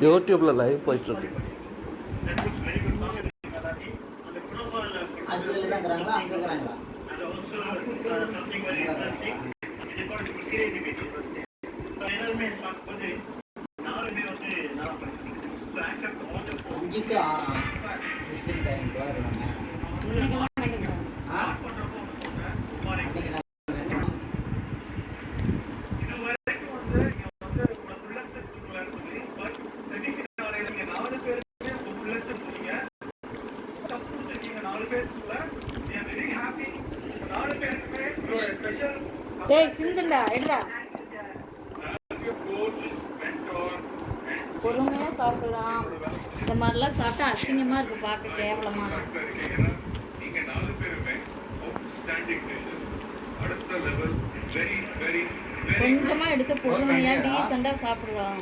யூடியூப்ல லைவ் போயிட்டு இருக்கு. பொறுமையா சாப்பிடலாம். இந்த மாதிரிலாம் சாப்பிட்டா அசிங்கமா இருக்கு, பார்க்க கேவலமா. கொஞ்சமா எடுத்து பொறுமையா டீசெண்டா சாப்பிடலாம்.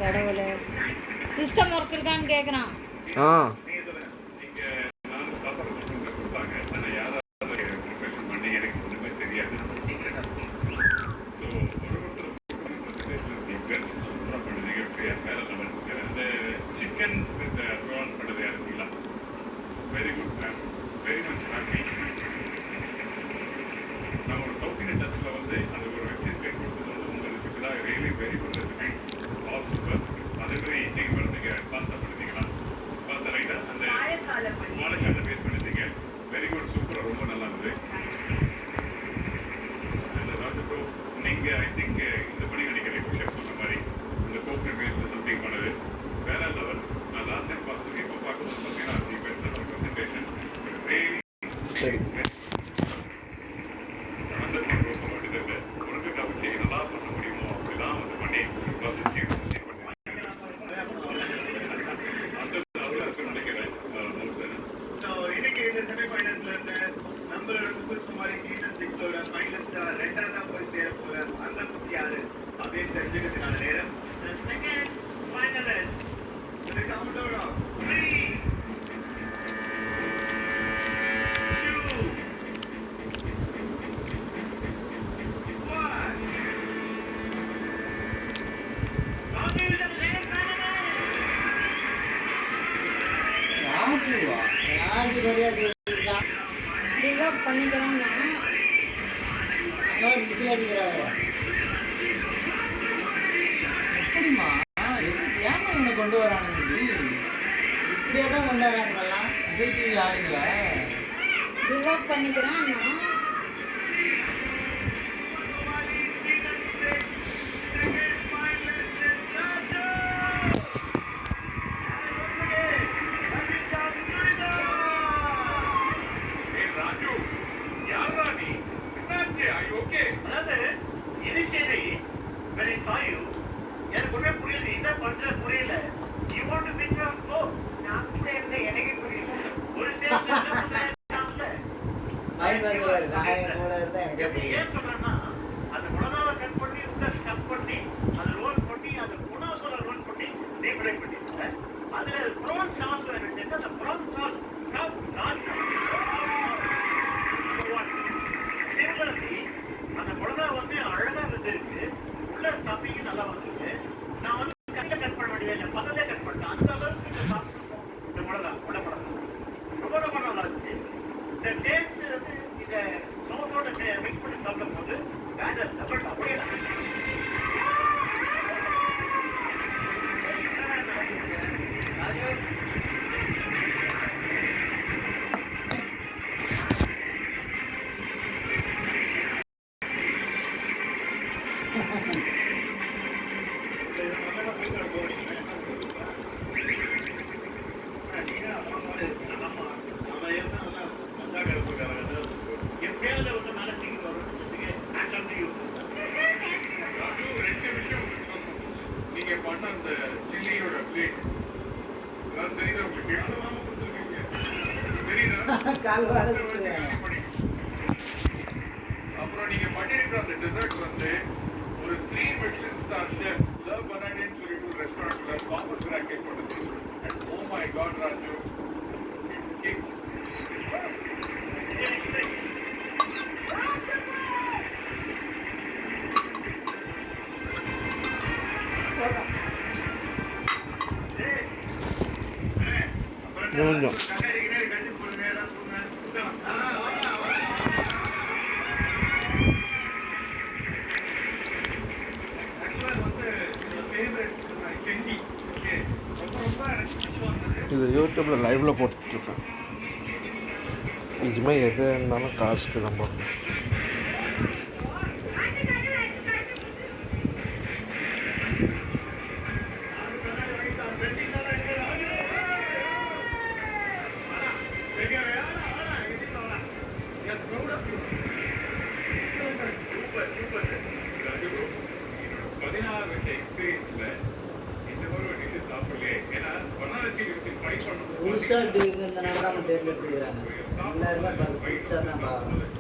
கடவுளே, சிஸ்டம் ஒர்க் இருக்கான்னு கேக்குறான். chicken with the prawn பண்ணுது இருக்குங்களா, very good. Very much happy. நான் ஒரு சவுத் இந்தியன் டச்சில் வந்து அந்த ஒரு வெஸ்டர்ன் பேர் கொடுத்தது வந்து உங்கள் ரெசிபி தான். Really very good recipe, all super. அதே மாதிரி இன்னைக்கு வந்து நீங்கள் பாஸ்தா பண்ணிட்டீங்களா? பாஸ்தா ரைட்டாக அந்த வாழைக்காய் பேஸ்ட் பண்ணிட்டீங்க. வெரி குட், சூப்பராக, ரொம்ப நல்லா இருந்தது. அந்த ராஜு ப்ரோ, நீங்கள் ஐ திங்க் இந்த படி நினைக்கிறேன் ஷெஃப் சொன்ன மாதிரி இந்த கோகனட் பேஸ்ட் சம்திங் பண்ணது வேற லெவல். நான் லாஸ்ட் டைம் பார்த்துட்டு இப்போ பார்க்கும்போது பார்த்தீங்கன்னா தி பெஸ்ட் ப்ரெசன்டேஷன் ரியலி சரி. உனக்கு கவிச்சு நல்லா பண்ண முடியுமோ அப்படிதான் வந்து பண்ணி ரசிச்சு நினைக்கிறேன். இன்னைக்கு இந்த செமிஃபைனல்ஸ்ல இருந்து நம்மளோட முத்துக்குமாரி சீசன் 6ஓட ஃபைனலிஸ்டா ரெண்டாவதா போய் சேர போற அந்த குட்டி யாரு அப்படின்னு தெரிஞ்சுக்கிறதுக்கான நேரம். Second finalist with a count of 3, 2, 1. Ladies and gentlemen, Raju வரையா சொல்லிருக்கான். கிவ் அப் பண்ணிக்கிறோம்னா இன்னொரு விசில் அடிக்கிறாங்க. எப்படிமா ஏமா என்ன கொண்டு வரானுங்க? இப்படியே தான் கொண்டு வரானுங்கலாம். விஜய் டிவி ஆளுங்களா? கிவ் அப் பண்ணிக்கிறோம்னா ராஜு யாரா நீ? என்னாச்சு? ஐ ஓகே? அதாவது initially when I saw you, எனக்கு ஒண்ணுமே புரியல. நீ என்ன பண்ற புரியல. You want to think of go. நான் கூட இருந்த எனக்கே புரியல. ஒரு ஸ்டேஜ்ல என்ன பண்றாங்கல்ல. மைண்ட் வந்து நான் கூட இருந்தா எனக்கு எப்படி ஏன் சொல்றேன்னா அந்த உணவை கட் பண்ணி உள்ள ஸ்டப் பண்ணி அதை ரோல் பண்ணி அந்த உணவை ரோல் பண்ணி டீப் ஃப்ரை பண்ணிருக்கேன். அதுல ப்ரான் சாஸ் எனக்கு அந்த prawn sauce top notch similarly அந்த மிளகா வந்து அழகா வந்துருக்கு. உள்ள ஸ்டஃபிங் நல்லா வந்துருக்கு. நான் வந்து கையில கட் பண்ண வேண்டியது இல்லை, பக்கத்துல கட் பண்ணிட்டேன். அந்த அளவுக்கு இந்த சாப்பிட்டுருக்கோம். இந்த மிளகா மிளகா ரொம்ப ரொம்ப நல்லா இருந்துச்சு. இந்த டேஸ்ட் வந்து இந்த சோஸோட மிக்ஸ் பண்ணி சாப்பிடும் போது வேற லெவல் அப்படியே எப்படியாவது ஒரு மேல தீங்கி வரும். ராஜு, ரெண்டு விஷயம் உங்களுக்கு சொல்லணும். நீங்க பண்ண அந்த சில்லியோட பிளேட் தெரியுதா உங்களுக்கு? தெரியுதா? கால் வார அப்புறம் நீங்க பண்ணிருக்கிற அந்த டெசர்ட் வந்து ஒரு 3 மிஷ்லின் ஸ்டார் ஷெஃப் லவ் பனானேன்னு சொல்லிட்டு ஒரு ரெஸ்டாரண்ட்ல காமர்ஸ் ராக்கெட் பண்ணுது. And oh my God Raju, கொஞ்சம் இது யூடியூப்பில் லைவில் போட்டுட்ருக்கேன். இதுமாதிரி எது இருந்தாலும் காசுக்கு நம்ம ராஜு bro, என்னோட 16 வருஷ எக்ஸ்பீரியன்ஸ்ல இந்த மாதிரி ஒரு டிஷ் சாப்பிடலையே. ஏன்னா பனாரசி வச்சு ஃப்ரை பண்ணும்போது புதுசாக டிவிங்கிறதுனால தான் அவங்க தேர்ந்தெடுத்துக்கிறாங்க. எல்லாருமே புதுசாக தான் பார்க்கணும்.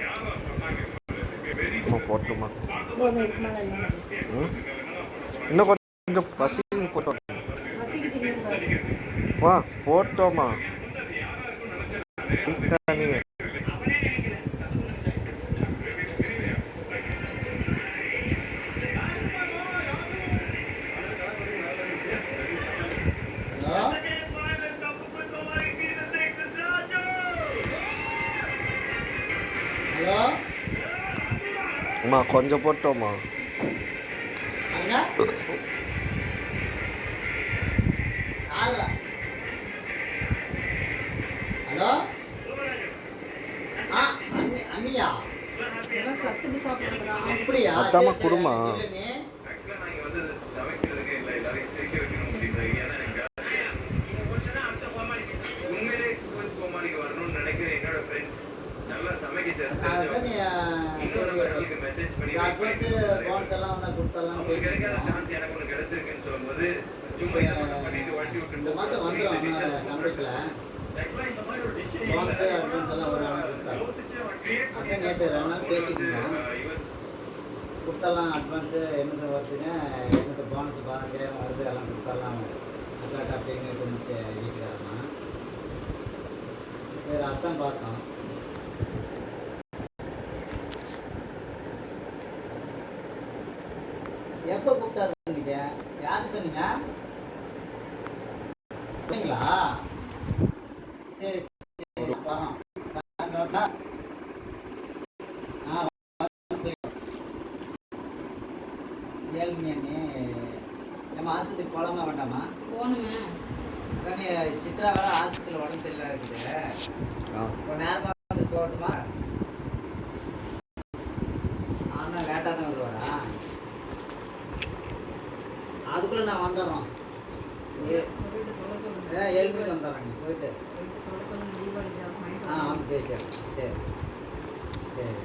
யாரா சொன்னாங்க வெரி நம்ம போட்டோமா போதும் இதுக்கு மேலே என்ன இன்னும் கொஞ்சம் பசி போட்டோம். பசிக்குது. வா போட்டோமா சிக்கானி hello Second finalist of Muthukkumari season 6 is Raju. Hello அம்மா கொஞ்சம் போட்டோம்மா. அண்ணா ஆள்ரா. ஹலோ அண்ணியா இதெல்லாம் சத்துக்கு சாப்பிடுறா. அப்படியா? அதாம்மா சரி, குடுமா. சரி, நீ ஆக்சுவலா நான் இங்க வந்து சமைக்கிறதுக்கு இல்லை, எல்லாரையும் சிரிக்க வைக்கணும் அப்படின்ற ஏன்னா எனக்கு உண்மையிலே கோச் கோமாளிக்கு வரணும்னு நினைக்கிற என்னோட ஃப்ரெண்ட்ஸ் நல்லா சமைக்க அதான் நீ இன்னொரு நபர்களுக்கு மெசேஜ் பண்ணி அட்வான்ஸ் போன்ஸ் எல்லாம் வந்தா கொடுத்தலாம் உங்களுக்கு கிடைக்காத பேசிக்கலாம். சான்ஸ் எனக்கு ஒன்று கிடைச்சிருக்குன்னு சொல்லும்போது சும்மா இதை மட்டும் பண்ணிட்டு வட்டி இந்த விட்டுட்டு மாதம் வந்துடும் சம்பளத்தில் போனஸு அட்வான்ஸ் எல்லாம் ஒரு நாள் கொடுத்தாங்க. அதான் நேற்று 2 நாள் பேசிக்கணும். கொடுத்தலாம் அட்வான்ஸு என்னது வருதுங்க, என்னது போனஸ் 15,000 வருது, எல்லாம் கொடுத்தலாம் அட்வான்ஸ் அப்படின்னு இருந்துச்சு வீட்டுக்காரமா. சரி அதான் பார்த்தோம். எப்போ கூப்பிட்டாரு சொன்னீங்க? யாருக்கு சொன்னீங்க? சொன்னீங்களா? சரி சரி வரோம். ஆ 7 மணி அண்ணி. நம்ம ஆஸ்பத்திரிக்கு போகலாமா வேண்டாமா? போகணுமே. அதானே சித்ரா வேற ஆஸ்பத்திரியில் உடம்பு சரியில்லை இருக்குது. இப்போ நேரமாக வந்து போகட்டுமா? ஆனால் லேட்டாக தான் வருவாரா? அதுக்குள்ளே நான் வந்துடுறோம். சொல்லிட்டு சொல்ல சொல்லுங்க. 7 மணிக்கு வந்துடுறேன். நீ போயிட்டு சொல்ல சொல்லுங்க. தீபாவளி வந்து பேசிடுறேன். சரி சரி.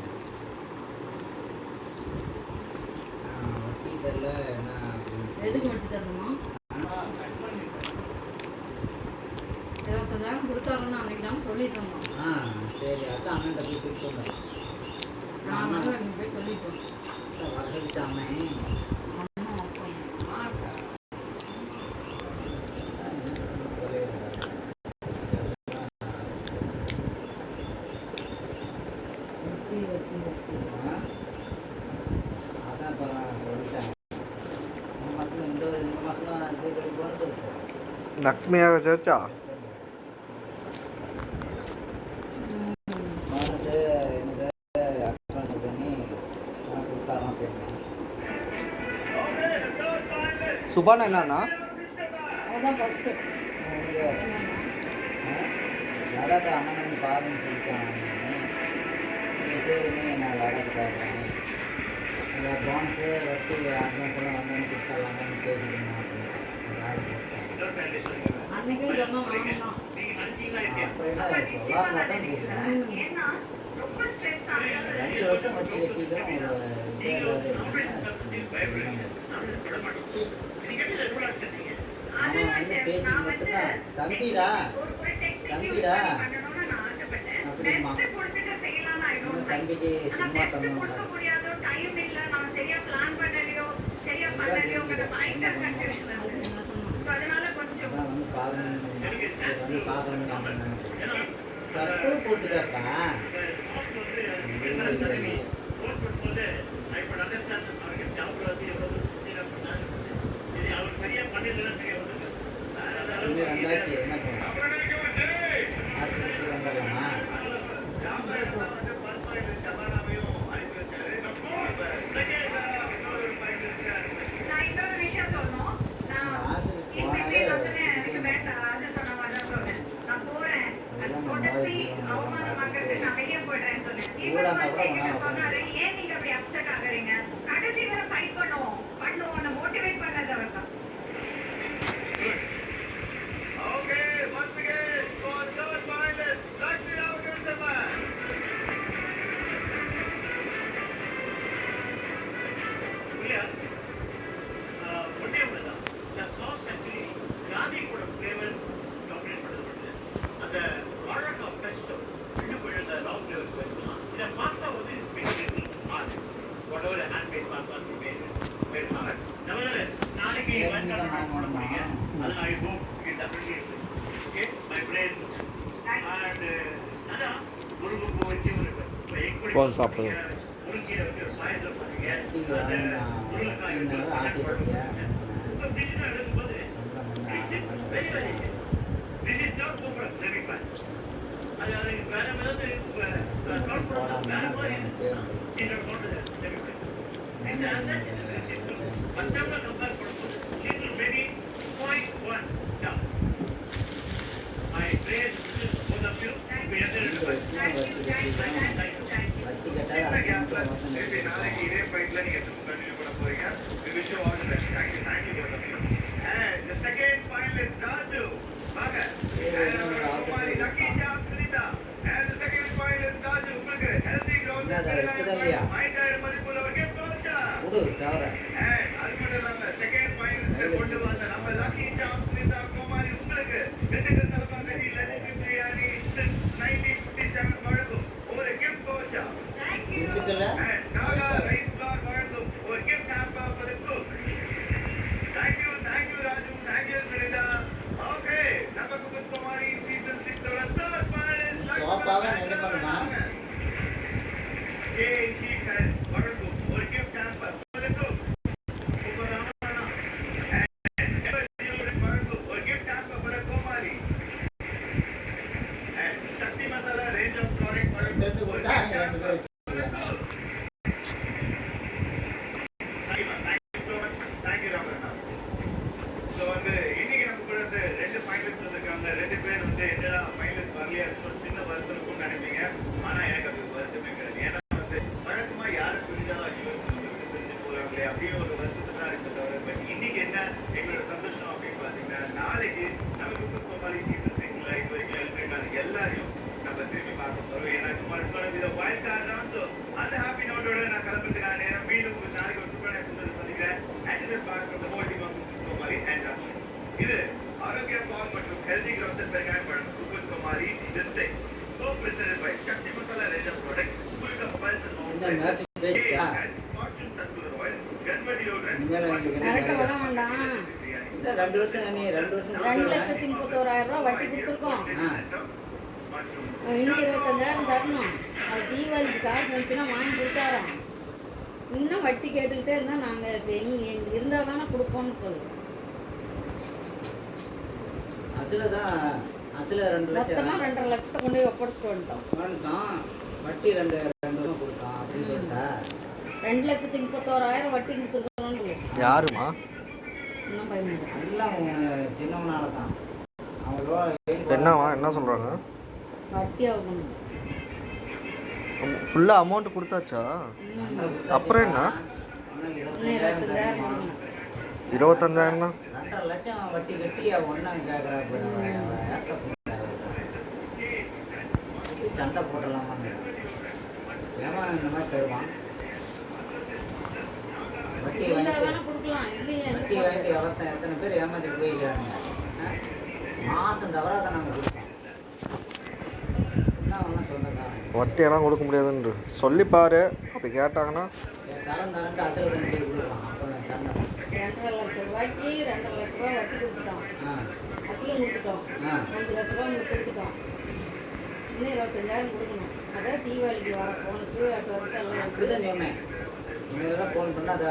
வட்டி தெரில என்ன எதுக்கு வட்டி தரணுமா? 25,000 கொடுத்தாருன்னு அன்னைக்கு தான் சொல்லிட்டு வந்தோம். சரி அதான் அண்ணன் போய் சொல்லிட்டு நான் வந்து அன்னைக்கு போய் சொல்லிட்டோம். வர சொல்லிட்டு அண்ணன் அம்மா அப்பா வட்டி வட்டி வட்டி. அதான் இப்போ சொல்லிட்டேன். இந்த மாதம் இது போன சொல்லிட்டேன். லக்ஷ்மியாக சேர்ச்சா போனஸு எனக்கு அட்வான்ஸ் பண்ணி கொடுத்தாராம் போயிருந்தேன். சுபான் என்னன்னா அதுதான் ஃபஸ்ட்டு. லடாக்கு அண்ணன் பாருன்னு சொல்லிட்டான். சரின்னு நான் லடாக்கு பார்க்குறேன். இந்த போனஸு வட்டி அட்வான்ஸ் எல்லாம் வந்தோன்னு கொடுத்தாலாங்கன்னு பேசிக்கணும் அப்படின்னு அன்னைக்கே சொன்னோம் நானும் தான். அப்படின்னா சொல்லாம தான் தெரியும். 2 வருஷம் வட்டி கட்டிக்கிறோம். ஒரு இதே இல்லாத அவன் வந்து பேசி மட்டும்தான் தம்பிடா தம்பிடா அப்படிமா தம்பிக்கு சும்மா தந்தோம். அதான் வந்து பார்க்கணும் வந்து பார்க்கணும். தப்பு போட்டுக்கப்பா. இன்னும் 2 ஆச்சு. என்ன பண்ணுவோம்? ஆஸ்பத்திரிக்கு வந்துடலாமா? நான் இன்னொரு விஷயம் சொல்லணும். நான் இப்படி நான் சொன்னேன், எனக்கு வேண்டாம் ராஜா சொன்ன மாதிரி தான் சொன்னேன். நான் போறேன், அது சொதப்பி அவமானமாக்குறது நான் வெளியே போயிடுறேன்னு சொன்னேன். இவர் வந்து என்கிட்ட சொன்னாரு, ஏன் நீங்க அப்படி அப்செட் ஆகுறீங்க, கடைசி வரை ஃபைட் பண்ணுவோம் மோட்டிவேட் பண்ணது அவர் தான். போன் சாப்பிடுங்க. ஆசைப்பட்டியா? அது வேற மாதிரி கவுண்ட் பண்ணுறது வேற மாதிரி என்னோட தோணுது. இந்த அசட் மற்றவங்க கம்பேர் பண்ணும்போது little very 0.1 down. My prayers to both of you. We are there to வட்டி கேட்டால் திருப்பி நாளைக்கு இதே ஃபைட்ல நீங்க கண்டினியூ பண்ண போறீங்க. We wish you all the best. Thank you both of you. And the second finalist Raju. வாங்க. Kumari Lucky Sam Sunitha. And the second finalist Raju. உங்களுக்கு healthy growth மைதாயிரம் மதிப்புள்ள ஒரு gift voucher. கொடு தவிர And அது மட்டும் இல்லாம second finalist கொண்டு வந்த நம்ம லக்கி சாம் சுனிதா குமாரி உங்களுக்கு திண்டுக்கல் தலப்பாக்கட்டி லட்சுமி பிரியாணி 1957 வழங்கும் ஒரு gift voucher. இருக்குல்ல And Naga Rice Flour வழங்கும் ஒரு gift hamper for the cook. Thank you Raju, thank you Sunita. Okay, நம்ம குக் குமாரி season 6 ஓட third finalist பாப்பாவை என்ன பண்ணுமா JC has வழங்கும் ஒரு gift hamper for the cook. Super Ramana. And Everdeal வழங்கும் ஒரு gift hamper for the Kumari. And Shakti Masala range of product ரெண்டு வழங்கும் ஒரு கொடுத்தா gift ரெண்டு hamper. பேர் Thank you Ramana. So வந்து இன்னைக்கு நம்ம கூட வந்து ரெண்டு ஃபைனலிஸ்ட் வந்திருக்காங்க. ரெண்டு பேர் வந்து என்னடா ஃபைனலிஸ்ட் வரலையா ஒரு சின்ன வருத்தம் இருக்கும்னு நினைப்பீங்க. ஆனா எனக்கு அது வருத்தமே கிடையாது. ஏன்னா வந்து வழக்கமா யாரு புரிஞ்சாலும் ஐயோ தெரிஞ்சு போறாங்களே அப்படின்னு ஒரு வருத்தத்தை தான் இருக்கு தவிர பட் இன்னைக்கு என்ன எங்களோட சந்தோஷம் அப்படின்னு பாத்தீங்கன்னா நாளைக்கு நம்ம குக் கோமாளி சீசன் 6ல இது வரைக்கும் எலிமினேட் எல்லாரையும் நம்ம திரும்பி பார்க்க போறோம். ஏன்னா குமார் வித வைல்ட் கார்டு தான். ஸோ அந்த ஹாப்பி நோட்டோட நான் கிளம்புறதுக்கான நேரம் மீண்டும் ஒரு நாளைக்கு ஒரு சூப்பரான எபிசோட சந்திக்கிறேன். அண்ட் பார்க்க the whole team of Kumari and Raksha. இது ஆரோக்கிய பால் மற்றும் ஹெல்தி growth பெருங்காயம் வழங்கும் cook Kumari season 6 co presented by Shakti Masala range of product full of pulse and home இந்த மேட்ச் பேசிட்டா fortune circular oil gunpowder deodorant இனிமேல் எனக்கு கரெக்டாக என்ன வர வேண்டாம். இல்லை 2 வருஷம் நீ 2 வருஷம் 2,31,000 ரூபா வட்டி கொடுத்துருக்கோம். மற்றும் இன்னும் 25,000 தரணும். அது தீபாவளிக்கு காசு வந்துச்சுன்னா வாங்கி கொடுத்தாரோம். இன்னும் வட்டி கேட்டுக்கிட்டே இருந்தால் நாங்கள் எங்கே இருந்தால் தானே கொடுப்போம்னு சொல்லுவோம். அசில 2 லட்சம் மொத்தமாக 2.5 லட்சத்தை கொண்டு போய் ஒப்படைச்சிட்டு வந்துட்டோம். வந்துட்டோம் வட்டி 2 வருஷம் கொடுத்தான் அப்படின்னு சொல்லிட்டா 2,31,000 வட்டி கொடுத்துருக்கோம்னு யாருமா? இன்னும் பயன்படுது. எல்லாம் சின்னவனால தான் அவங்களோ என்னவா என்ன சொல்கிறாங்க? வட்டி ஆகணும். ஃபுல்லாக அமௌண்ட் கொடுத்தாச்சா? அப்புறம் என்ன? இன்னும் 25,000 வாங்கணும். 25,000 தான். 2.5 லட்சம் வட்டி கட்டி அவன் ஒன்றா கேட்குறாப்பு சண்டை போட்டலாமான்னு ஏமா இந்த மாதிரி தருவான் வட்டி இருந்தா வாங்கி தானே கொடுக்கலாம். இல்லையே வட்டி வாங்கி எத்தனை பேர் ஏமாற்றி போயிருக்காங்க. மாதம் தவறாக நம்ம கொடுப்போம் என்ன ஒன்றும் சொந்தக்காரன் வட்டியெல்லாம் கொடுக்க முடியாதுன்று சொல்லிப்பாரு. அப்படி கேட்டாங்கன்னா தரண்டு அசல் கொண்டு போய் கொடுக்கலாம். அப்போ சண்டை 2.5 லட்சம் ரூபாய்க்கு 2.5 லட்ச ரூபா வட்டி கொடுத்துட்டோம். ஆ அசலும் கொடுத்துட்டோம். 5 லட்ச ரூபா உங்களுக்கு கொடுத்துட்டோம். இன்னும் 25,000 கொடுக்கணும். அதான் தீபாவளிக்கு வர போனஸு அட்வான்ஸ் எல்லாம் அப்படிதான் சொன்னேன். இந்த தடவை ஃபோன் பண்ணால் அதை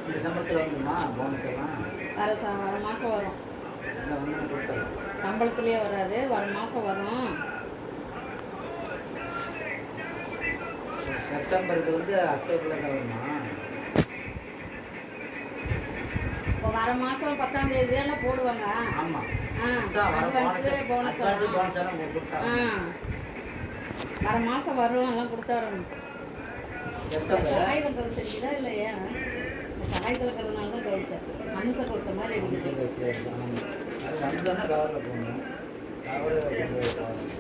இந்த சம்பளத்தில் வந்துமா போனஸ் எல்லாம் வர மாதம் வரும். இல்லை வந்து கொடுத்துடலாம். சம்பளத்துலேயே வராது, வர மாதம் வரும். செப்டம்பருக்கு வந்து அக்டோபரில் தான் வருமா? இப்போ வர மாதம் 10ஆம் தேதி தானே போடுவாங்க. ஆமாம் அட்வான்ஸு போனஸ் போனஸ் எல்லாம் கொடுத்தாங்க. வர மாதம் வரும் எல்லாம் கொடுத்தாரணும். செப்டம்பர் காகிதம் கவிச்சிருக்குதா இல்லையா? இந்த காகிதத்தில் இருக்கிறதுனால தான் கவிச்சேன். மனுஷ கவிச்ச மாதிரி எடுத்துச்சு. வந்தோன்னா கவரில் போகணும். கவரில்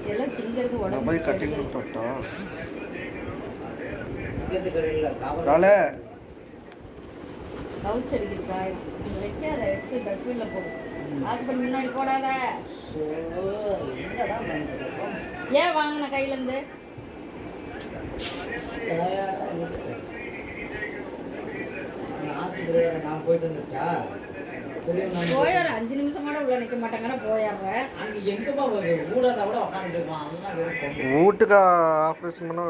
இதெல்லாம் திங்கிறது நான் உடம்பு போய் கட்டிங் தொட்டா இங்கேருந்து கடையில் கவர் ராலே கவுச்சு அடிக்குது காயம். நீங்கள் வைக்காத, எடுத்து டஸ்ட்பினில் போடு. ஹாஸ்பிட்டல் முன்னாடி போடாத. என்னதான் பண்ணிட்டு ஏன் வாங்கின கையிலேருந்து? ஆஸ்பத்திரியில் நான் போயிட்டு வந்துட்டா போய் ஒரு 5 நிமிஷம் கூட உள்ள நிற்க மாட்டேங்கிற போயிடுறேன். அங்கே எங்கேப்பா ஊடாத கூட உட்காந்துருப்பான். அதெல்லாம் விருப்பம் வீட்டுக்கு ஆப்ரேஷன் பண்ணா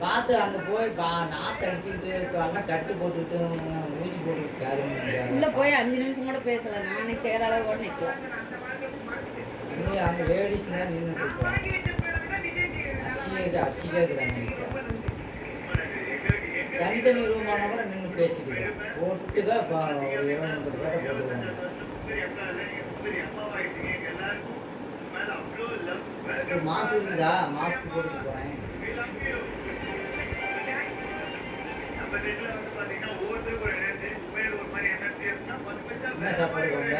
பார்த்து அங்கே போய் நாற்று அடிச்சுக்கிட்டு எல்லாம் கட்டு போட்டுக்கிட்டு மூச்சு போட்டுக்கிட்டு உள்ள போய் 5 நிமிஷம் கூட பேசல. நானே தேர அளவு கூட நிற்கல. அங்கே அங்கே லேடிஸ் தான் நின்றுட்டு இருக்கோம். அச்சிக்கே இருக்கிறாங்க. தனித்தனி ரூமான கூட நின்று பேசிட்டு இருக்கோம். ஒட்டுக்கா ஒரு 20-30 பேரை போட்டுருக்காங்க. மாஸ்க் இருக்குதா? மாஸ்க் போட்டு போகிறேன். என்ன சாப்பாடு வாங்க?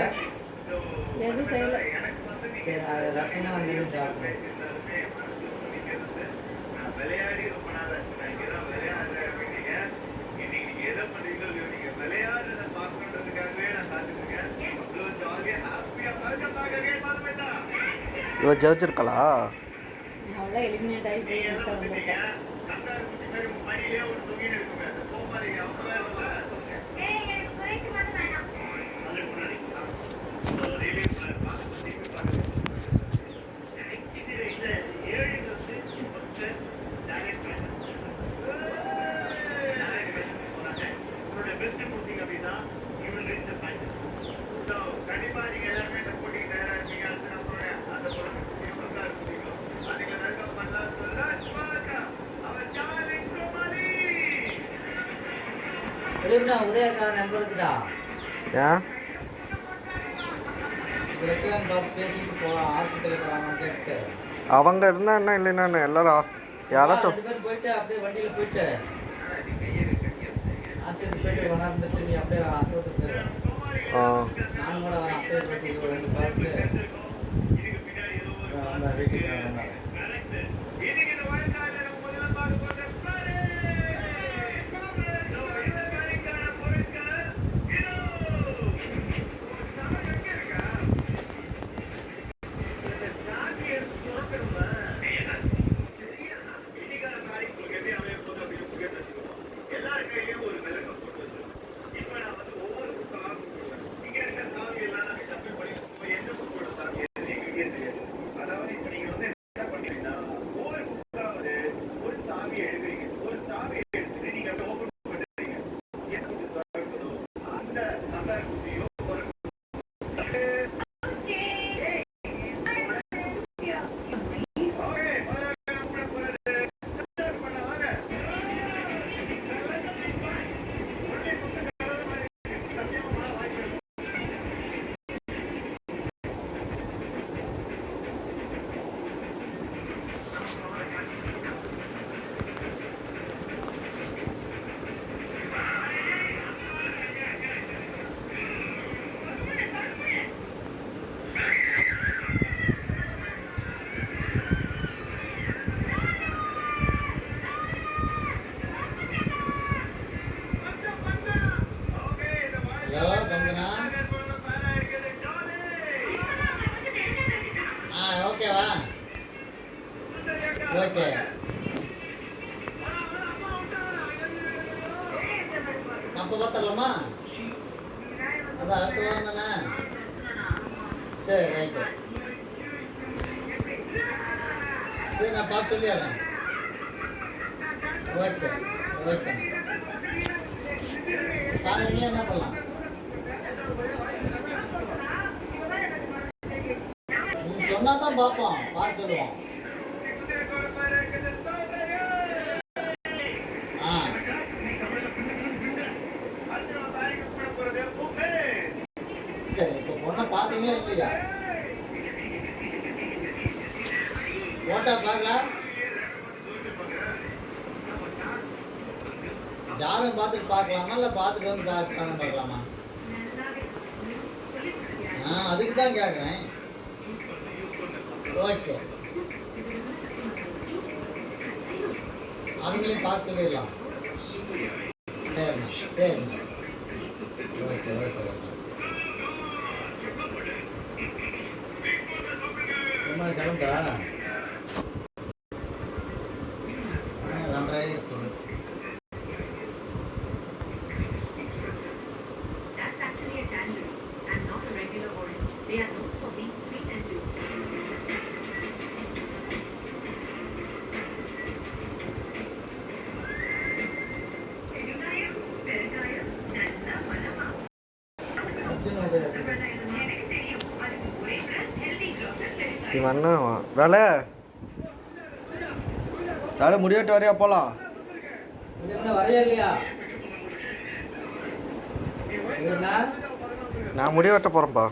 எதுவும் செய்யலை. சரி, அது ரசமாக வந்து சாப்பிடுறேன். விளையாடி ரொம்ப நாள் ஆச்சு. நான் இங்கதான் விளையாடுறேன் அப்படின்னீங்க. இன்னைக்கு நீங்க எதை பண்றீங்களோ நீங்க விளையாடுறத பார்க்கணுன்றதுக்காகவே நான் காத்துருக்கேன். அவ்வளோ ஜாலியா ஹாப்பியா பார்க்க இவ ஜெயிச்சிருக்கலா? அவ்வளோ எலிமினேட் ஆகி போய் நீங்க எல்லாம் வந்துட்டீங்க. வந்திருக்கேன். கந்தாரு குட்டி மாதிரி மடியிலே ஒரு தொங்கின்னு இருக்குமே. அந்த கோமாளிங்க அவங்க வேற இல்ல. அதுக்கு முன்னாடி ரயில்வே பார்த்து இதுல இந்த 7 வந்து ஃபர்ஸ்ட் டைரக்ட் உங்களுடைய பெஸ்ட் கொடுத்தீங்க அப்படின்னா you will reach the final. So கண்டிப்பா நீங்க எல்லாருமே இந்த போட்டிக்கு தயாரா இருக்கீங்க. அடுத்து நம்மளுடைய அந்த பொருட்கள் இருக்கீங்களோ அதுங்களை வெல்கம் பண்ணலாம். அவர் டார்லிங் கோமாளி. எப்படின்னா உதயக்கா நம்பர் இருக்குதா? ஏன் ரெஸ்டாரண்ட் பார்த்து பேசிட்டு போகலாம். ஹாஸ்பிட்டலுக்கு போகலாமான்னு கேட்டு அவங்க இருந்தா என்ன இல்லைன்னா என்ன எல்லாரும் யாராச்சும் 2 பேர் போயிட்டு அப்படியே வண்டியில் போயிட்டு ஹாஸ்பிட்டலுக்கு போயிட்டு கொண்டாந்துட்டு நீ அப்படியே அத்தை விட்டு போயிடுவேன். நானும் கூட வரேன். அத்தை வீட்டுக்கு 2 பார்த்துட்டு வீட்டுக்கு வந்தேன். இன்னைக்கு இந்த வாழ்க்கையில நம்ம முதல்ல பார்க்க போறது பாரு. இந்த காரிக்கான பொருட்கள் இதோ. சாமி எங்க இருக்கா? இந்த சாமி எடுத்து துறக்கணுமா? இன்னைக்கான காரிக்கு எப்படி அமைய போகுது அப்படின்னு கேட்டுருக்கோம். எல்லார் கையிலயும் ஒரு விளக்கம் போட்டு வச்சிருக்கோம். இப்ப நான் வந்து ஒவ்வொரு புக்காக கொடுக்குறேன். இங்க இருக்க சாமி எல்லாம் நம்ம சப்ளை பண்ணி எந்த புக்கோட சாமி எங்களுக்கே தெரியாது. அதாவது இப்ப நீங்க வந்து என்ன பண்ணீங்கன்னா ஒவ்வொரு புக்காவது ஒரு சாமியை எழுதுறீங்க. ஒரு சாமியை எடுத்துட்டு நீங்க ஓபன் பண்றீங்க. அந்த அந்த குட்டியோ ஒரு ஹலோ சந்தனா. ஓகேவா? ஓகே. அப்போ பார்த்துடலாமா? அதான் அடுத்த வாரம் தானே? சரி ரைட்டு. சரி நான் பார்த்து சொல்லிடுறேன். Okay okay. காலையில என்ன பண்ணலாம்? நீங்க சொன்னா தான் பார்ப்போம். பார்த்து சொல்லுவோம். சரி இப்போ பொண்ணை பார்த்தீங்களா இல்லையா? போட்டா பார்க்கலாம். ஜாதகம் பார்த்துட்டு பார்க்கலாமா இல்லை பார்த்துட்டு வந்து பார்க்கலாமா? அதுக்கு தான் கேட்குறேன். ஓகே அவங்களையும் பார்த்து சொல்லிடலாம். சரிண்ணா சரிண்ணா. Okay okay okay. ரொம்ப கிளம்பா 2:30 ஆயிடுச்சு. That's actually a tangerine and not a regular orange. They are known for being sweet and juicy. Arjun வந்து எனக்கு தெரியும் அதுக்கு ஒரே ஹெல்தி க்ரோசர் வேணா வேலை வேலை முடிவிட்டு வரையா போகலாம். வரையா இல்லையா? நான் முடி வெட்ட போகிறேன்ப்பா.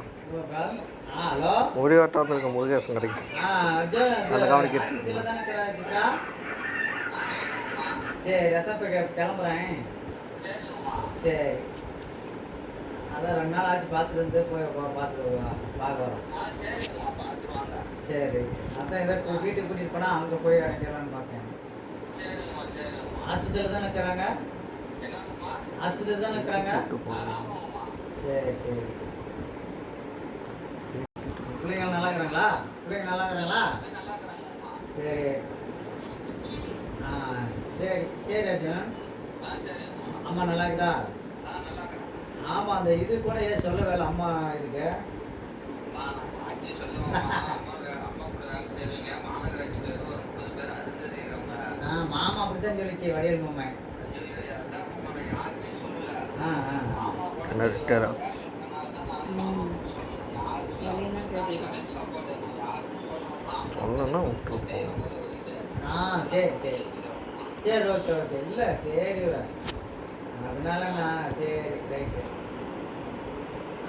ஹலோ, முடி வெட்ட வந்திருக்கேன் முருகேசன் கடைக்கு. அந்த கவனிக்கிட்டு சரி, அதான் இப்போ கிளம்புறேன். சரி, அதான் 2 நாள் ஆச்சு பார்த்துட்டு வந்து போய் பார்த்துட்டு பார்க்க வரோம். சரி, அதான் ஏதோ வீட்டுக்கு கூட்டிகிட்டு போனால் அங்கே போய் இறங்கிடலான்னு பார்க்கேன். ஆஸ்பத்திரியில் தானே இருக்கிறாங்க? ஆஸ்பத்திரியில் தானே இருக்கிறாங்க? சரி சரி. பிள்ளைங்க நல்லா இருக்கிறாங்களா? பிள்ளைங்க நல்லா இருக்கிறாங்களா? சரி. சரி சரி அர்ஜுன். அம்மா நல்லா இருக்குதா? ஆமாம், அந்த இது கூட ஏன் சொல்ல வேலை அம்மா இதுக்கு. மாமா அப்படித்தான் சொல்லிச்சு, வடிவேல் மாமா. சொன்னா விட்டுருப்போம். சரி சரி சரி, ஓகே ஓகே. இல்லை சரி, அதனால நான் சரி ரைட்டு.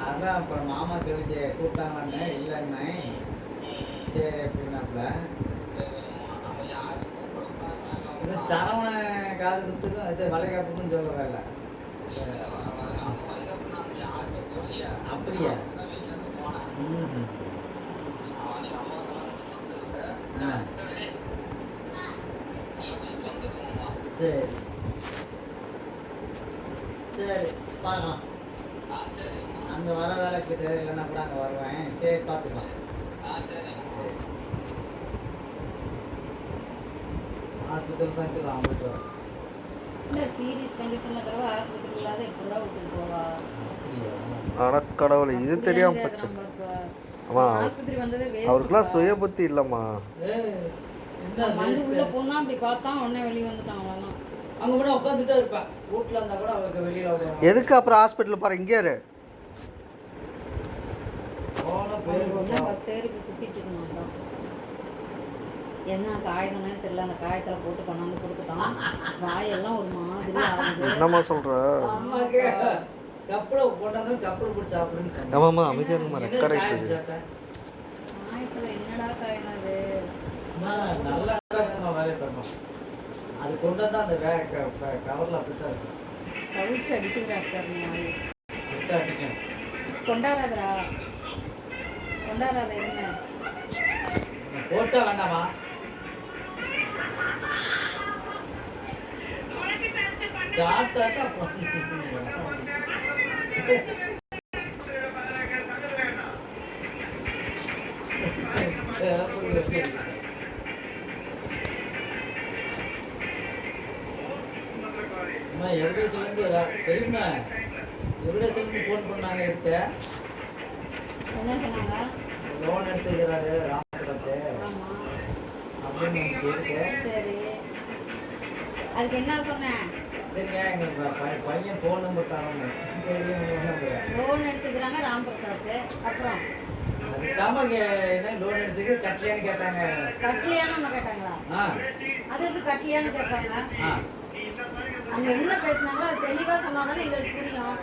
அதான் இப்போ மாமா சொல்லிச்சு கூப்பிட்டாங்கன்னு. இல்லைன்னு சரி அப்படின்னாப்புல. இது சரவண காது குத்துக்கும் இது வளைகாப்புக்கும் சொல்லவே இல்லை. அப்படியா? சரி சரி, பார்க்கலாம். அங்கே வர வேலைக்கு இல்லைன்னா கூட அங்கே வருவேன். சரி, பார்த்துக்கலாம். சரி, ஹாஸ்பிட்டல் தான் இருக்குது. அவங்களுக்கு இல்லை, சீரியஸ் கண்டிஷனில் இருக்கிறவ ஹாஸ்பிட்டல் இல்லாத எப்படா விட்டுட்டு போவா? கடவுளை இது தெரியாம போச்சு. ஆஸ்பத்திரி வந்ததே அவருக்குலாம் சுய புத்தி இல்லம்மா. வந்து உள்ள போனா அப்படி பார்த்தா உடனே வெளியே வந்துட்டான். அவெல்லாம் அங்கே கூட உட்காந்துட்டே இருப்பேன். வீட்டில் இருந்தால் கூட அவருக்கு வெளியில் எதுக்கு அப்புறம் ஹாஸ்பிட்டல் பாரு இங்கே இரு. பஸ் ஏறி இப்போ சுற்றிட்டு இருக்கணும். என்ன காயதானே தெரியல, அந்த காயத்தில் போட்டு கொண்டாந்து கொடுத்துட்டான். வாயெல்லாம் ஒரு மாதிரி ஆகுது. என்னம்மா சொல்ற? அம்மாக்கு கப்பலை போட்டாங்க, கப்பலை போட்டு சாப்பிடுன்னு. ஆமாம்மா, அமைதியாக இருக்குமா? ரெக்கார்ட் ஆயிடுச்சு. காயத்தில் என்னடா காயினாது? நல்லா வேலையை பண்ணணும். அது கொண்டு வந்தால் அந்த கவரில் அப்படித்தான் இருக்கும். கவிச்சு அடிக்குதுடா சார். அடிக்கணும். கொண்டாடாதரா, கொண்டாடாத. என்ன போட்டா வேண்டாமா? சாப்பிட்டா எவிடேஸ்லேருந்து தெரியுமா? எவிடேஸ்லேருந்து ஃபோன் பண்ணாங்க. இதுக்கு என்ன சொன்னாங்க? லோன் எடுத்துக்கிறாரு ராமபுரத்து அப்படின்னு இருக்கு. சரி, அதுக்கு என்ன சொன்னேன்? சரிங்க, எங்கள் பையன் ஃபோன் நம்பர் தரணும். லோன் எடுத்துக்கிறாங்க ராம்பிரசாத்து. அப்புறம் அதுக்காம என்ன லோன் எடுத்துக்கு கட்டலையான்னு கேட்டாங்க. கட்டலையான்னு ஒன்று கேட்டாங்களா? அது எப்படி கட்டலையான்னு கேட்பாங்க? அங்கே என்ன பேசுனாங்களோ அது தெளிவாக சொன்னாதானே எங்களுக்கு புரியும்.